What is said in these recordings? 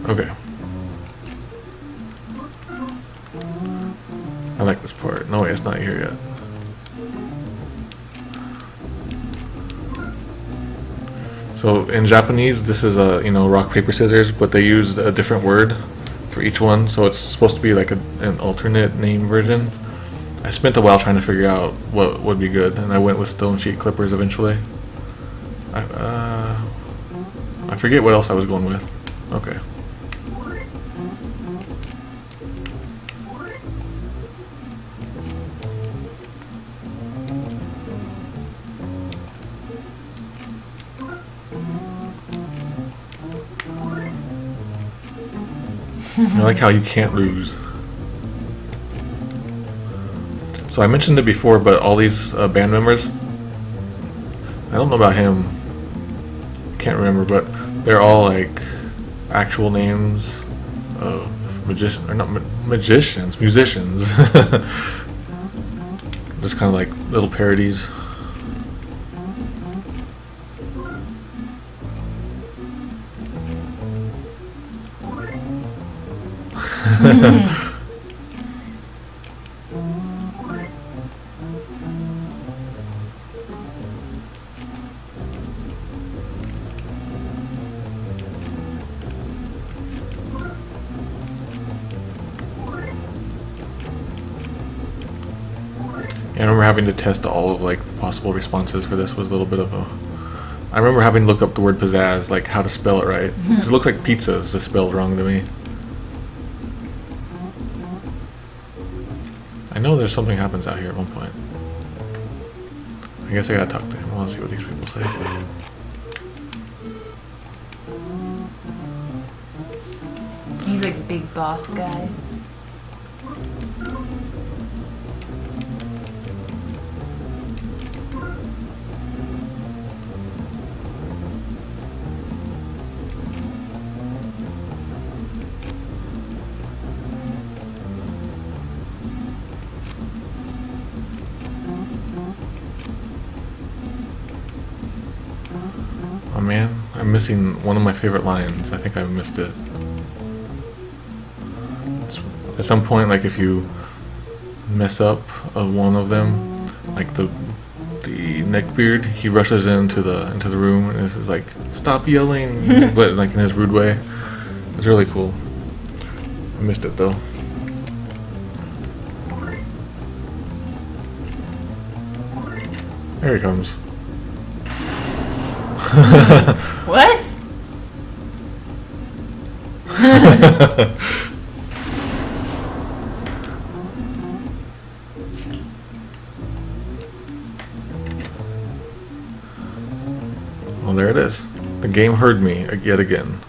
Okay. I like this part. No, wait, it's not here yet. So in Japanese, this is a rock paper scissors, but they used a different word for each one, so it's supposed to be like an alternate name version. I spent a while trying to figure out what would be good, and I went with stone sheet clippers eventually. I forget what else I was going with. Okay. I like how you can't lose. So I mentioned it before, but all these band members, I don't know about him, can't remember, but they're all like actual names of musicians. Just kind of like little parodies. I remember having to test all of like the possible responses for this. Was a little bit of a. I remember having to look up the word pizzazz, like how to spell it right. 'Cause it looks like pizza is just spelled wrong to me. I know there's something happens out here at one point. I guess I gotta talk to him. I want to see what these people say. He's like a big boss guy. Oh man, I'm missing one of my favorite lines. I think I missed it. At some point, like if you mess up one of them, like the neckbeard, he rushes into the room and is like, "Stop yelling!" but like in his rude way. It's really cool. I missed it though. There he comes. What? Well, there it is. The game heard me yet again.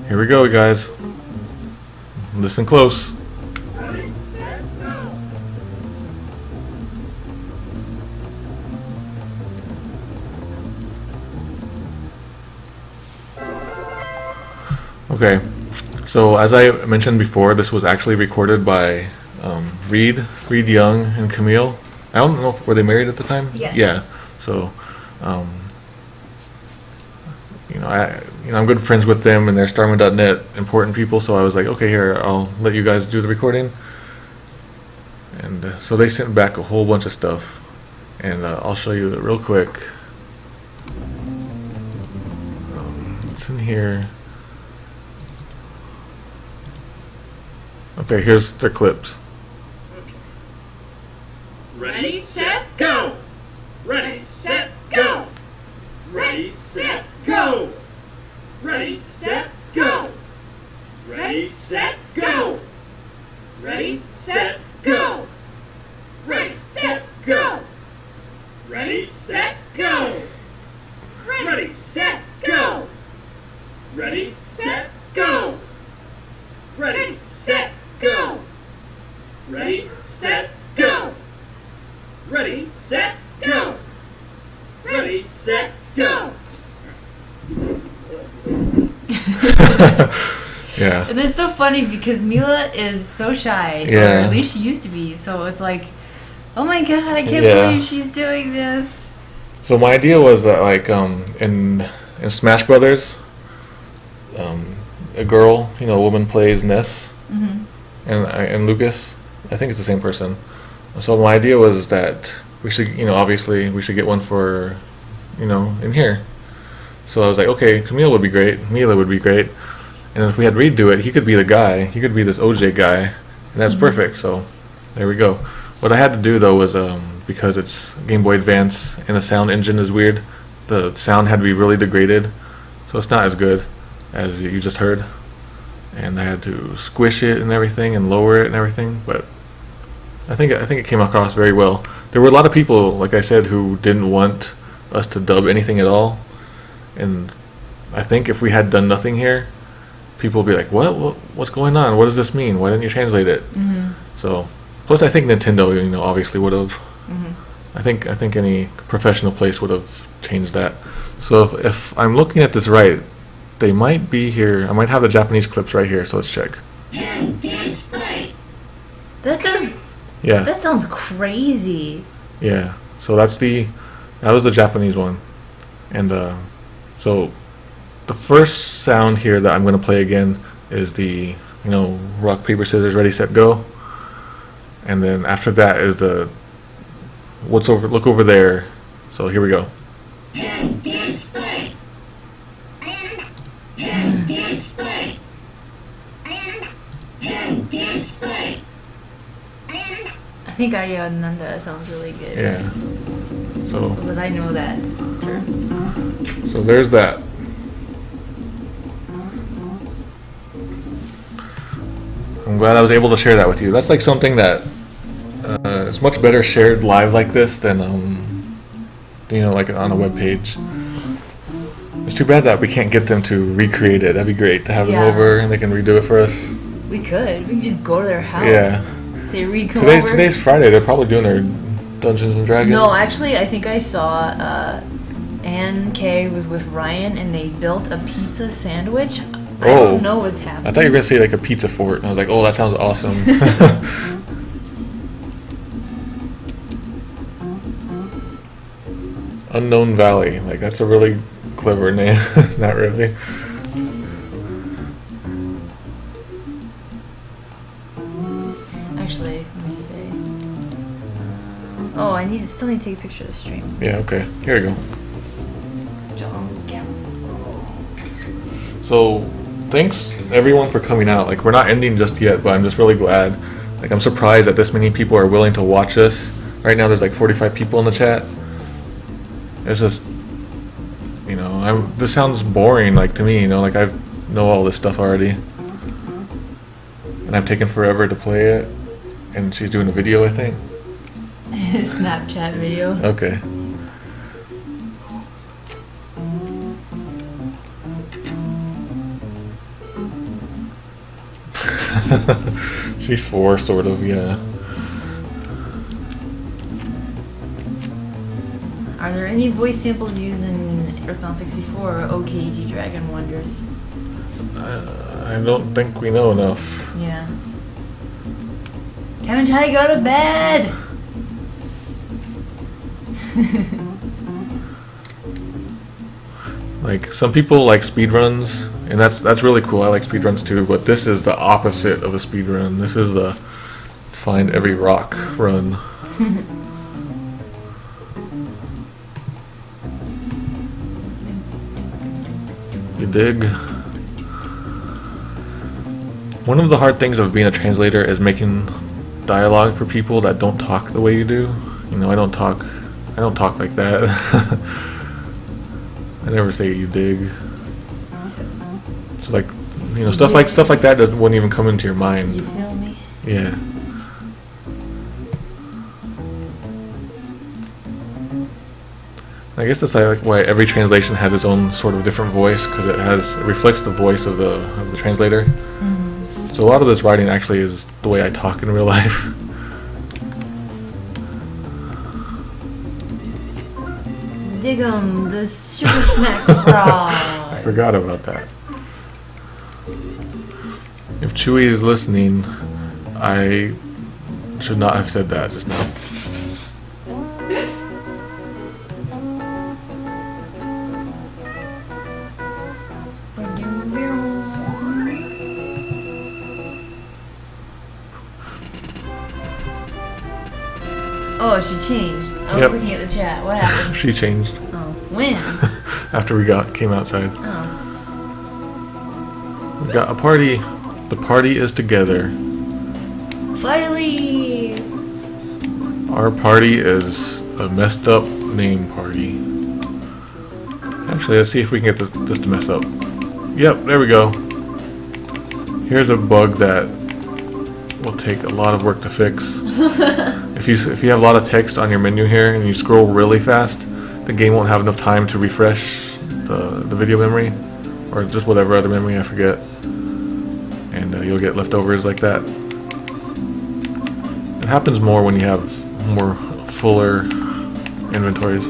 Here we go, guys. Listen close. Okay, so as I mentioned before, this was actually recorded by Reed Young and Camille. I don't know, were they married at the time? Yes. Yeah. So, I'm good friends with them, and they're Starman.net important people. So I was like, okay, here, I'll let you guys do the recording. And so they sent back a whole bunch of stuff, and I'll show you it real quick. It's in here. Okay, here's their clips. Ready, set, go! Ready, set, go! Ready, set, go! Ready, set, go! Ready, set, go! Ready, set, go! Ready, set, go! Ready, set, go! Ready, set, go! Ready, set, go! Ready, set, go! Ready, set, go! Ready, set, go! Ready, set, go! Yeah. And it's so funny because Mila is so shy, or Yeah. at least she used to be. So it's like, oh my god, I can't Yeah. believe she's doing this. So my idea was that like in in Smash Brothers, a girl, a woman plays Ness, and Lucas. I think it's the same person. So my idea was that we should, obviously we should get one for, in here. So I was like, okay, Camille would be great, Mila would be great, and if we had Reed do it, he could be the guy. He could be this OJ guy, and that's perfect. So there we go. What I had to do though was because it's Game Boy Advance and the sound engine is weird, the sound had to be really degraded, so it's not as good as you just heard. And I had to squish it and everything and lower it and everything, but I think it came across very well. There were a lot of people, like I said, who didn't want us to dub anything at all, and I think if we had done nothing here, people would be like, what's going on? What does this mean? Why didn't you translate it? So, plus I think Nintendo, obviously would have. I think any professional place would have changed that. So if I'm looking at this right, they might be here. I might have the Japanese clips right here, so let's check. Yeah. That sounds crazy. Yeah. So that was the Japanese one. And so the first sound here that I'm going to play again is the, rock, paper, scissors, ready, set, go. And then after that is the look over there. So here we go. I think Aryananda sounds really good. Yeah. So. But I know that term. So there's that. I'm glad I was able to share that with you. That's like something that is much better shared live like this than like on a web page. It's too bad that we can't get them to recreate it. That'd be great to have them over and they can redo it for us. We could. We could just go to their house. Yeah. Say, Reed, come over. Today's Friday. They're probably doing their Dungeons and Dragons. No, actually, I think I saw Ann K was with Ryan and they built a pizza sandwich. I don't know what's happening. I thought you were going to say like a pizza fort. And I was like, oh, that sounds awesome. Unknown Valley. Like, that's a really clever name. Not really. Actually, let me see. I still need to take a picture of the stream. Yeah, okay. Here we go. So, thanks everyone for coming out. Like, we're not ending just yet, but I'm just really glad. Like, I'm surprised that this many people are willing to watch this. Right now there's like 45 people in the chat. It's just, this sounds boring, like, to me, like, I know all this stuff already. And I've taken forever to play it. And she's doing a video, I think. Snapchat video. Okay. She's 4, sort of, yeah. Are there any voice samples used in Earthbound 64 or OKG Dragon Wonders? I don't think we know enough. Yeah. Kevin Chai, go to bed! Like, some people like speedruns, and that's really cool. I like speedruns too, but this is the opposite of a speedrun. This is the find every rock run. You dig? One of the hard things of being a translator is making dialogue for people that don't talk the way you do. I don't talk like that. I never say you dig. So like, stuff like that wouldn't even come into your mind. You feel me? Yeah. I guess that's like why every translation has its own sort of different voice, because it reflects the voice of the translator. Mm-hmm. So a lot of this writing actually is the way I talk in real life. Dig 'em, the Sugar Smacks frog. I forgot about that. If Chewie is listening, I should not have said that just now. Oh, she changed. I was Yep. looking at the chat. What happened? She changed Oh, when? after we came outside. Oh. We got a party. The party is together. Finally! Our party is a messed up name party. Actually, let's see if we can get this to mess up. Yep, there we go. Here's a bug that will take a lot of work to fix. If you have a lot of text on your menu here and you scroll really fast, the game won't have enough time to refresh the video memory, or just whatever other memory, I forget. And you'll get leftovers like that. It happens more when you have more fuller inventories.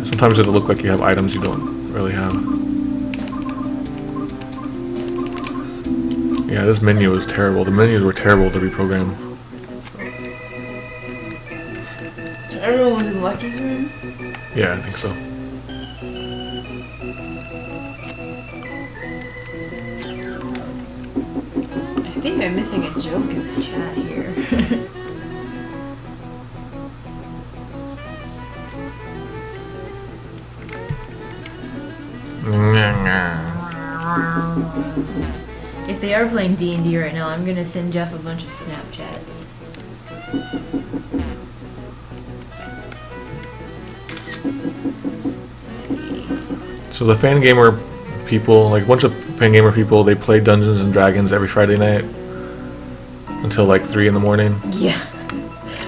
Sometimes it'll look like you have items you don't really have. Yeah, this menu is terrible. The menus were terrible to reprogram. So everyone was in Lucky's room? Yeah, I think so. I think I'm missing a joke in the chat here. If they are playing D&D right now, I'm gonna send Jeff a bunch of Snapchats. So the fan gamer people, like a bunch of fan gamer people, they play Dungeons and Dragons every Friday night until like 3 in the morning. Yeah.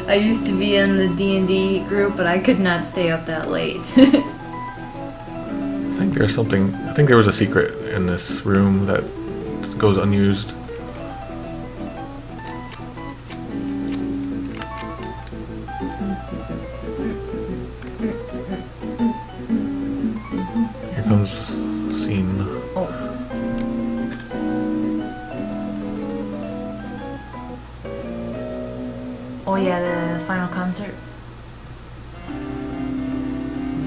I used to be in the D&D group, but I could not stay up that late. I think there's something. I think there was a secret in this room that goes unused. Here comes scene. Oh. Oh yeah, the final concert.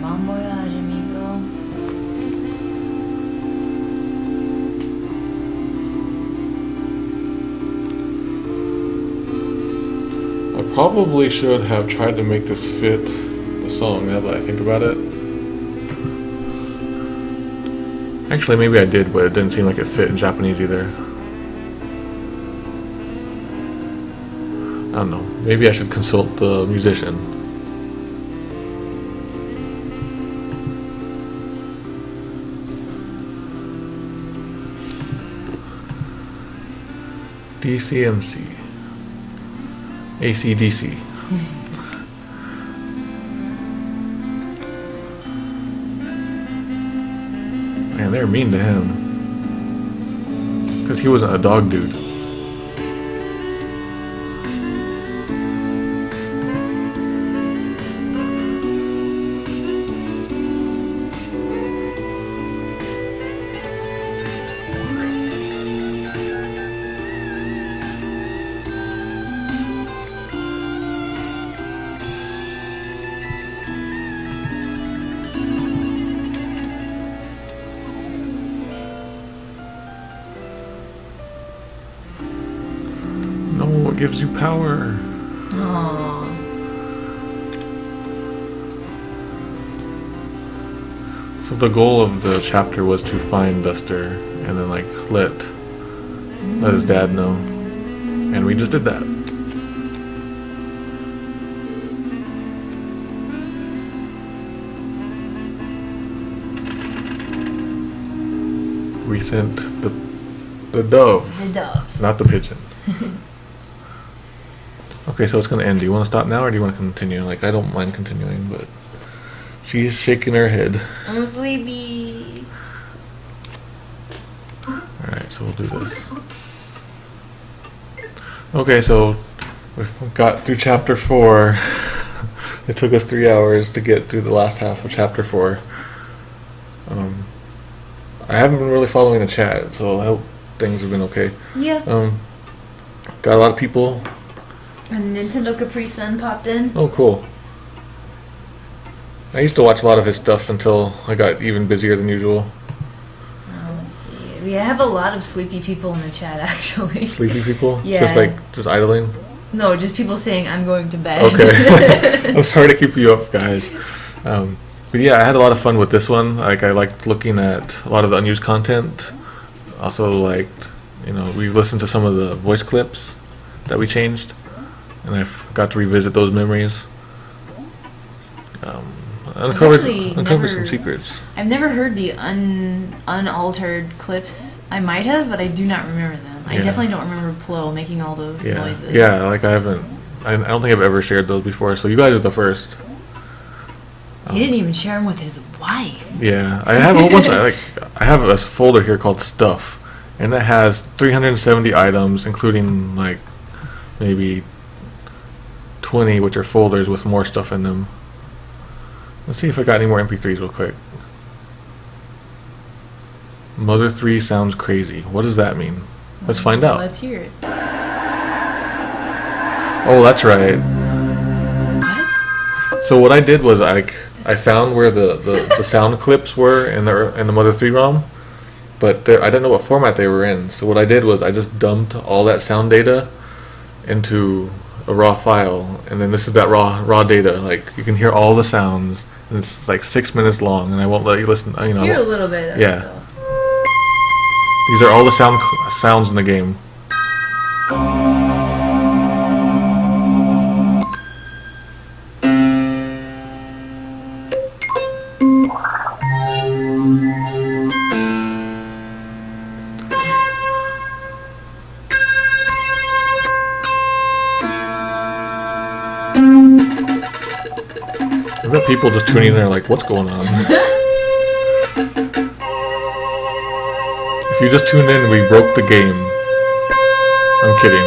Bon voyage, amigo. I probably should have tried to make this fit the song now that I think about it. Actually, maybe I did, but it didn't seem like it fit in Japanese either. I don't know. Maybe I should consult the musician. DCMC. ACDC. Man, they're mean to him. Because he wasn't a dog dude. No, what gives you power? Aww. So the goal of the chapter was to find Duster and then like let his dad know. And we just did that. We sent the dove, The dove. not the pigeon. Okay, so it's gonna end. Do you want to stop now or do you want to continue? Like, I don't mind continuing, but she's shaking her head. I'm sleepy. Alright, so we'll do this. Okay, so we've got through chapter 4. It took us 3 hours to get through the last half of chapter 4. I haven't been really following the chat, so I hope things have been okay. Yeah. Got a lot of people. And Nintendo Capri Sun popped in. Oh, cool. I used to watch a lot of his stuff until I got even busier than usual. Let's see. We have a lot of sleepy people in the chat, actually. Sleepy people? Yeah. Just idling? No, just people saying I'm going to bed. Okay. I'm sorry to keep you up, guys. But yeah, I had a lot of fun with this one. Like, I liked looking at a lot of the unused content. Also liked, we listened to some of the voice clips that we changed, and I got to revisit those memories. Uncovered some secrets. I've never heard the unaltered clips. I might have, but I do not remember them. I definitely don't remember Plo making all those noises. Yeah, like I don't think I've ever shared those before, so you guys are the first. He didn't even share them with his wife. Yeah, I have a whole bunch I have a folder here called Stuff, and it has 370 items, including like maybe 20 which are folders with more stuff in them. Let's see if I got any more MP3s real quick. Mother 3 sounds crazy. What does that mean? Let's find out. Let's hear it. Oh, that's right. What? So what I did was I found where the sound clips were in the Mother 3 ROM, but I didn't know what format they were in. So what I did was I just dumped all that sound data into a raw file, and then this is that raw data. Like, you can hear all the sounds, and it's like 6 minutes long, and I won't let you listen. Let's hear a little bit of it, Yeah. though. These are all the sounds in the game. I bet people just tuning in there like, what's going on? If you just tuned in, we broke the game. I'm kidding.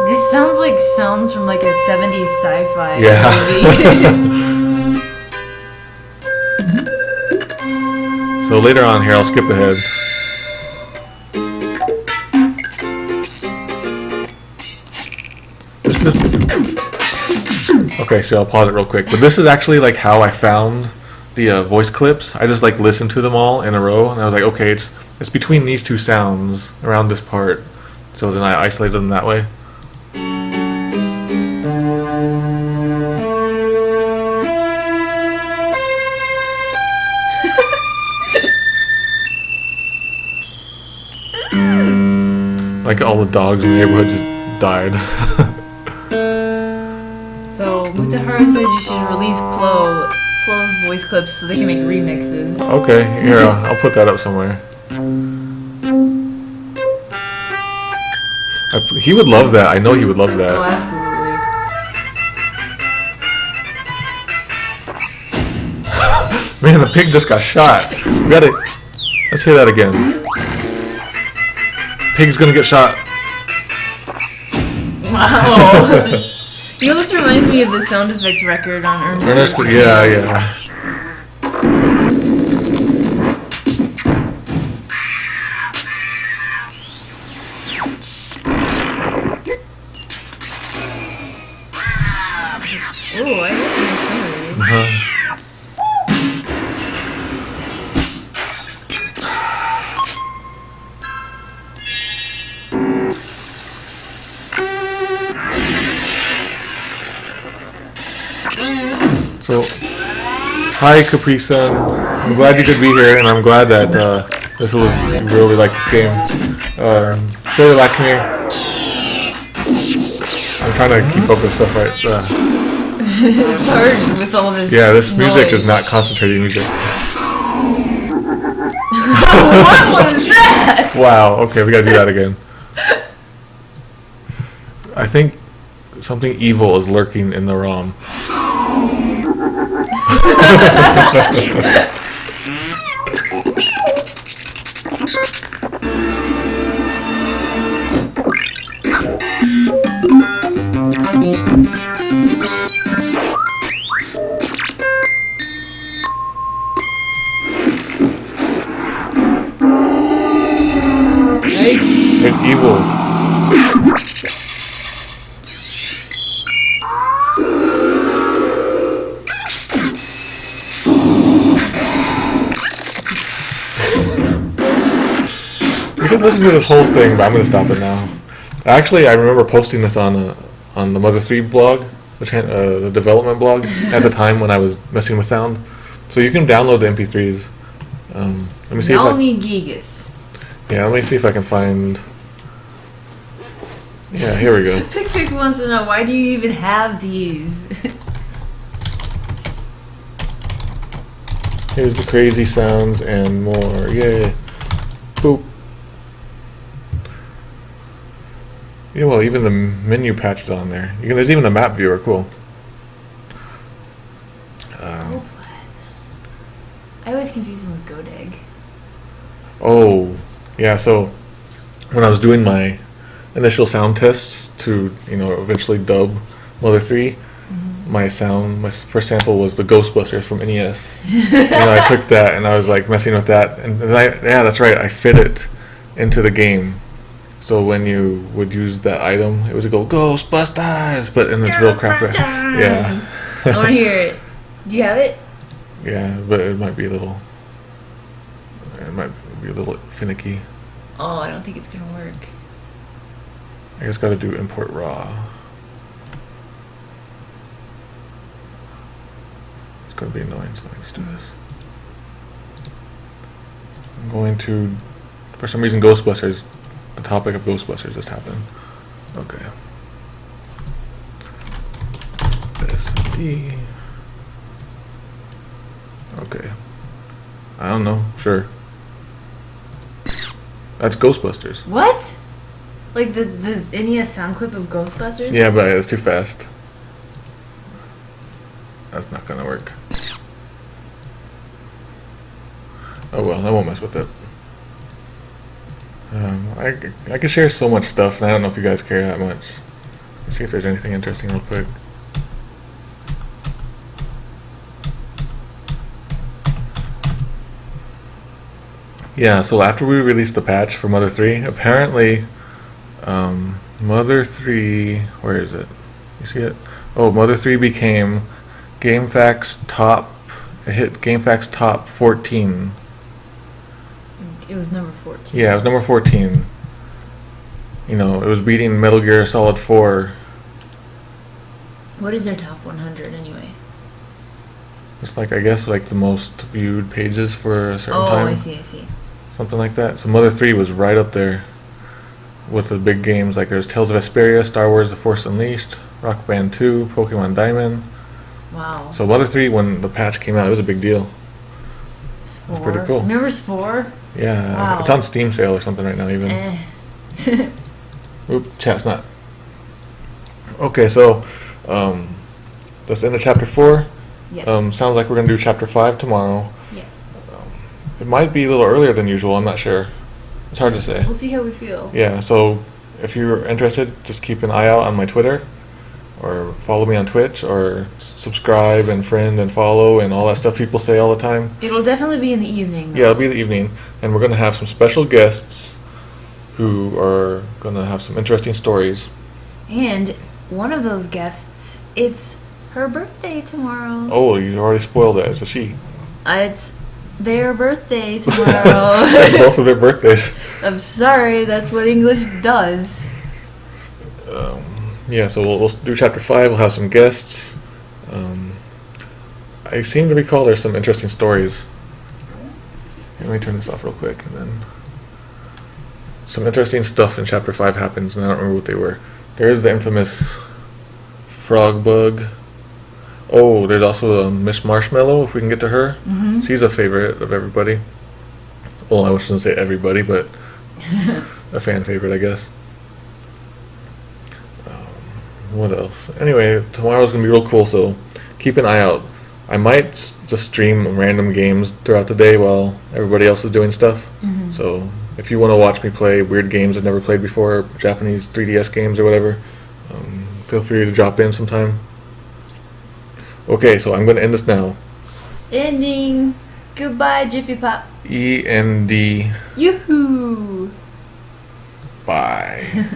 This sounds like sounds from like a 70s sci-fi movie. So later on here, I'll skip ahead. This is... Okay, so I'll pause it real quick. But this is actually like how I found the voice clips. I just like listened to them all in a row, and I was like, okay, it's between these two sounds around this part. So then I isolated them that way. Like all the dogs in the neighborhood just died. So Mutaharu says you should release Flo's voice clips so they can make remixes. Okay, here, I'll put that up somewhere. He would love that. I know he would love Oh, that. absolutely. Man, the pig just got shot. We gotta... Let's hear that again. Pig's gonna get shot. Wow. This reminds me of the sound effects record on Ernest. Yeah. Oh, I recognize some of these. So, hi Capri-san. I'm glad you could be here, and I'm glad that you really like this game. Fairly like me. I'm trying to keep up with stuff right. It's hard with all this. Yeah, this music noise. is not concentrating music. What was that? Wow. Okay, we gotta do that again. I think something evil is lurking in the ROM. It's evil. We could listen to this whole thing, but I'm gonna stop it now. Actually, I remember posting this on on the Mother 3 blog, the development blog, at the time when I was messing with sound. So you can download the MP3s. Let me see if Y'all I, need gigas. yeah, let me see if I can find. Yeah, here we go. Pick wants to know, why do you even have these? Here's the crazy sounds and more. Yay. Boop. Yeah, well, even the menu patch is on there. There's even the map viewer. Cool. I always confuse them with Godeg. Oh, yeah. So when I was doing my initial sound tests to, eventually dub Mother 3, my first sample was the Ghostbusters from NES. I took that and I was like messing with that, and yeah, that's right. I fit it into the game. So when you would use that item, it would go Ghostbusters, but in this real crap. Yeah. I want to hear it. Do you have it? Yeah, but it might be a little finicky. Oh, I don't think it's gonna work. I just got to do import raw. It's gonna be annoying, so let's do this. I'm going to, for some reason, Ghostbusters. The topic of Ghostbusters just happened. Okay. SD. Okay. I don't know. Sure. That's Ghostbusters. What? Like the NES sound clip of Ghostbusters? Yeah, but it's too fast. That's not gonna work. Oh well, I won't mess with it. I could share so much stuff, and I don't know if you guys care that much. Let's see if there's anything interesting real quick. Yeah, so after we released the patch for Mother 3, apparently, Mother 3, where is it? You see it? Oh, Mother 3 became GameFAQs top, it hit GameFAQs top 14. It was number 14. Yeah, it was number 14. It was beating Metal Gear Solid 4. What is their top 100 anyway? It's like, I guess, like the most viewed pages for a certain time. Oh, I see. Something like that. So Mother 3 was right up there with the big games. Like there's Tales of Vesperia, Star Wars The Force Unleashed, Rock Band 2, Pokemon Diamond. Wow. So Mother 3, when the patch came out, it was a big deal. Spore. Pretty cool. Remember Spore? Yeah, Wow. It's on Steam sale or something right now even. Oop, chat's not. Okay, so that's the end of chapter 4. Yeah. Sounds like we're going to do chapter 5 tomorrow. Yeah. It might be a little earlier than usual, I'm not sure. It's hard to say. We'll see how we feel. Yeah, so if you're interested, just keep an eye out on my Twitter, or follow me on Twitch, or subscribe and friend and follow and all that stuff people say all the time. It'll definitely be in the evening, though. Yeah, it'll be the evening, and we're going to have some special guests who are going to have some interesting stories. And one of those guests, it's her birthday tomorrow. Oh, you already spoiled it. It's a she. It's their birthday tomorrow. It's both of their birthdays. I'm sorry, that's what English does. Yeah, so we'll do chapter 5. We'll have some guests. I seem to recall there's some interesting stories. Here, let me turn this off real quick, and then some interesting stuff in chapter 5 happens, and I don't remember what they were. There's the infamous frog bug. Oh, there's also Miss Marshmallow, if we can get to her. Mm-hmm. She's a favorite of everybody. Well, I shouldn't say everybody, but a fan favorite, I guess. What else? Anyway, tomorrow's going to be real cool, so keep an eye out. I might just stream random games throughout the day while everybody else is doing stuff. Mm-hmm. So if you want to watch me play weird games I've never played before, Japanese 3DS games or whatever, feel free to drop in sometime. Okay, so I'm going to end this now. Ending. Goodbye, Jiffy Pop. END. Yoo-hoo. Bye.